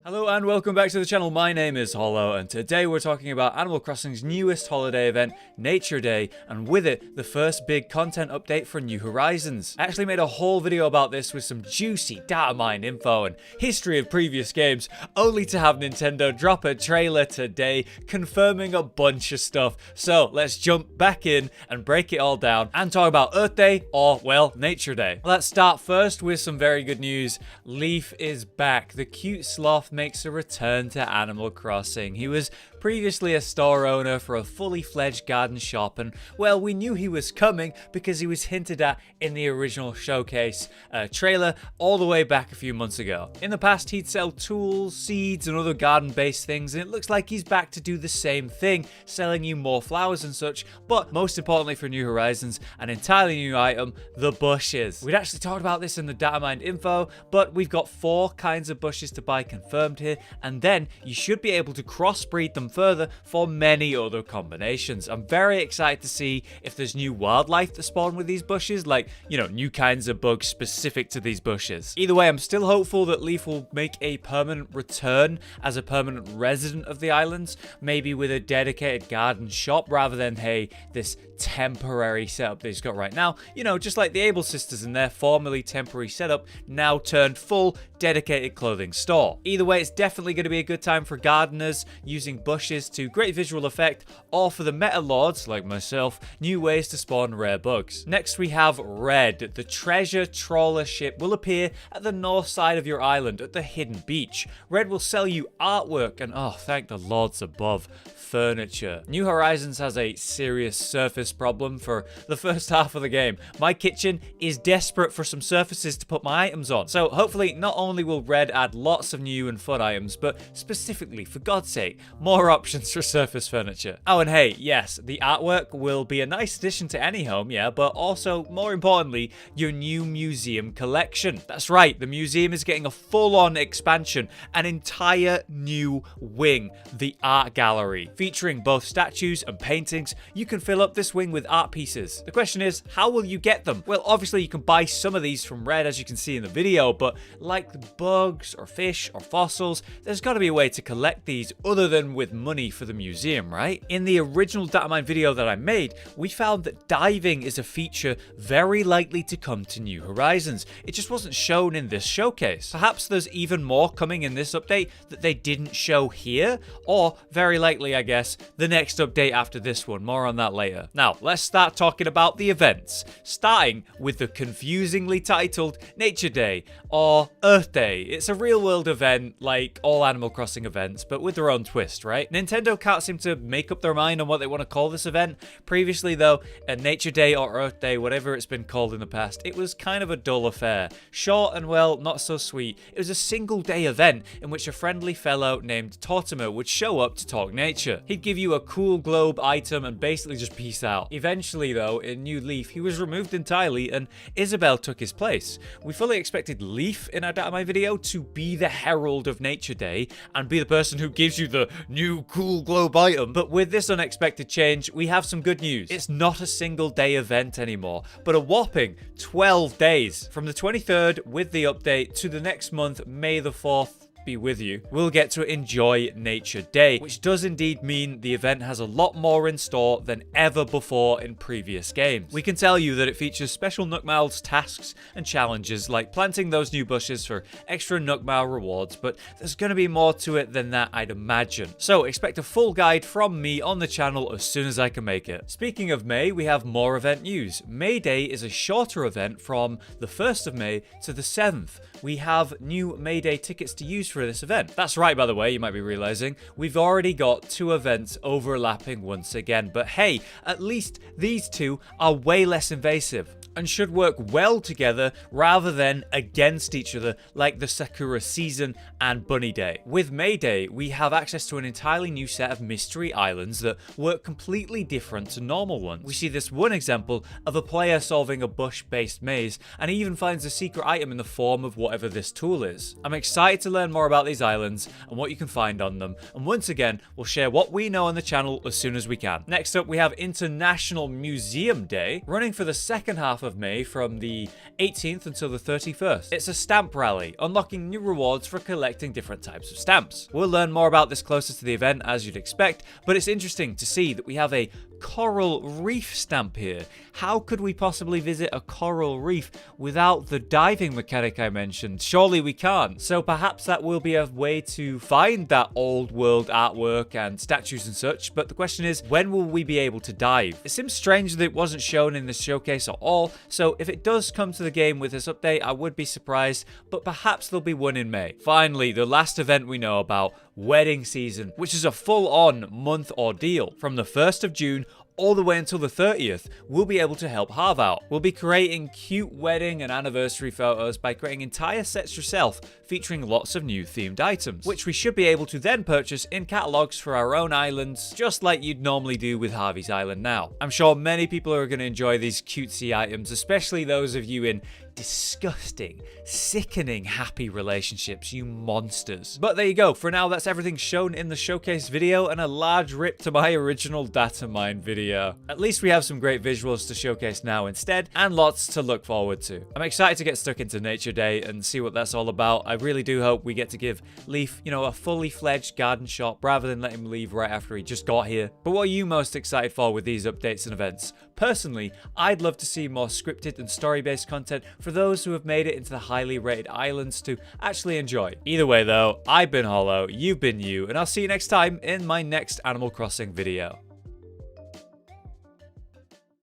Hello and welcome back to the channel. My name is Hollow and today we're talking about Animal Crossing's newest holiday event, Nature Day, and with it, the first big content update for New Horizons. I actually made a whole video about this with some juicy data mine info and history of previous games, only to have Nintendo drop a trailer today confirming a bunch of stuff. So let's jump back in and break it all down and talk about Earth Day, or well, Nature Day. Let's start first with some very good news. Leaf is back. The cute sloth makes a return to Animal Crossing. He was previously a store owner for a fully fledged garden shop, and well, we knew he was coming because he was hinted at in the original showcase trailer all the way back a few months ago. In the past, he'd sell tools, seeds, and other garden-based things, and it looks like he's back to do the same thing, selling you more flowers and such, but most importantly for New Horizons, an entirely new item, the bushes. We'd actually talked about this in the data mined info, but we've got 4 kinds of bushes to buy confirmed here, and then you should be able to crossbreed them further for many other combinations. I'm very excited to see if there's new wildlife that spawn with these bushes, like, you know, new kinds of bugs specific to these bushes. Either way, I'm still hopeful that Leaf will make a permanent return as a permanent resident of the islands, maybe with a dedicated garden shop rather than, hey, this temporary setup that he's got right now. You know, just like the Able sisters and their formerly temporary setup now turned full dedicated clothing store. Either way, it's definitely going to be a good time for gardeners using bushes to great visual effect, or for the meta lords like myself, new ways to spawn rare bugs. Next we have Red. The treasure trawler ship will appear at the north side of your island at the hidden beach. Red will sell you artwork and, oh thank the lords above, furniture. New Horizons has a serious surface problem for the first half of the game. My kitchen is desperate for some surfaces to put my items on. So hopefully not only will Red add lots of new and fun items, but specifically, for God's sake, more options for surface furniture. Oh, and hey, yes, the artwork will be a nice addition to any home, yeah, but also, more importantly, your new museum collection. That's right, the museum is getting a full-on expansion, an entire new wing, the art gallery. Featuring both statues and paintings, you can fill up this wing with art pieces. The question is, how will you get them? Well, obviously you can buy some of these from Red, as you can see in the video, but like the bugs or fish or fossils, there's got to be a way to collect these other than with money for the museum, right? In the original data mine video that I made, we found that diving is a feature very likely to come to New Horizons. It just wasn't shown in this showcase. Perhaps there's even more coming in this update that they didn't show here, or very likely, I guess, the next update after this one. More on that later. Now, let's start talking about the events, starting with the confusingly titled Nature Day, or Earth Day. It's a real-world event like all Animal Crossing events, but with their own twist, right? Nintendo can't seem to make up their mind on what they want to call this event. Previously, though, a Nature Day or Earth Day, whatever it's been called in the past, it was kind of a dull affair. Short and, well, not so sweet. It was a single-day event in which a friendly fellow named Tortimer would show up to talk nature. He'd give you a cool globe item and basically just peace out. Eventually, though, in New Leaf, he was removed entirely and Isabelle took his place. We fully expected Leaf in our data mine video to be the herald of Nature Day and be the person who gives you the new cool globe item, but with this unexpected change, we have some good news. It's not a single day event anymore, but a whopping 12 days. From the 23rd with the update to the next month, May the 4th, be with you, we'll get to enjoy Nature Day, which does indeed mean the event has a lot more in store than ever before in previous games. We can tell you that it features special Nookmiles tasks and challenges like planting those new bushes for extra Nookmile rewards, but there's going to be more to it than that, I'd imagine. So expect a full guide from me on the channel as soon as I can make it. Speaking of May, we have more event news. May Day is a shorter event from the 1st of May to the 7th. We have new May Day tickets to use for this event. That's right, by the way, you might be realizing, we've already got 2 events overlapping once again, but hey, at least these 2 are way less invasive and should work well together rather than against each other like the Sakura season and Bunny Day. With May Day, we have access to an entirely new set of mystery islands that work completely different to normal ones. We see this one example of a player solving a bush-based maze, and he even finds a secret item in the form of whatever this tool is. I'm excited to learn more about these islands and what you can find on them, and once again, we'll share what we know on the channel as soon as we can. Next up, we have International Museum Day. Running for the second half of May from the 18th until the 31st. It's a stamp rally, unlocking new rewards for collecting different types of stamps. We'll learn more about this closer to the event, as you'd expect, but it's interesting to see that we have a coral reef stamp here. How could we possibly visit a coral reef without the diving mechanic I mentioned? Surely we can't. So perhaps that will be a way to find that old world artwork and statues and such, but the question is, when will we be able to dive? It seems strange that it wasn't shown in this showcase at all, so if it does come to the game with this update, I would be surprised, but perhaps there'll be one in May. Finally, the last event we know about, wedding season, which is a full-on month ordeal. From the 1st of June all the way until the 30th, we'll be able to help Harv out. We'll be creating cute wedding and anniversary photos by creating entire sets yourself, featuring lots of new themed items, which we should be able to then purchase in catalogs for our own islands, just like you'd normally do with Harvey's Island now. I'm sure many people are going to enjoy these cutesy items, especially those of you in disgusting, sickening happy relationships, you monsters. But there you go. For now, that's everything shown in the showcase video, and a large rip to my original data mine video. At least we have some great visuals to showcase now instead, and lots to look forward to. I'm excited to get stuck into Nature Day and see what that's all about. I really do hope we get to give Leaf, a fully fledged garden shop rather than let him leave right after he just got here. But what are you most excited for with these updates and events? Personally, I'd love to see more scripted and story-based content for those who have made it into the highly rated islands to actually enjoy. Either way though, I've been Hollow, you've been you, and I'll see you next time in my next Animal Crossing video.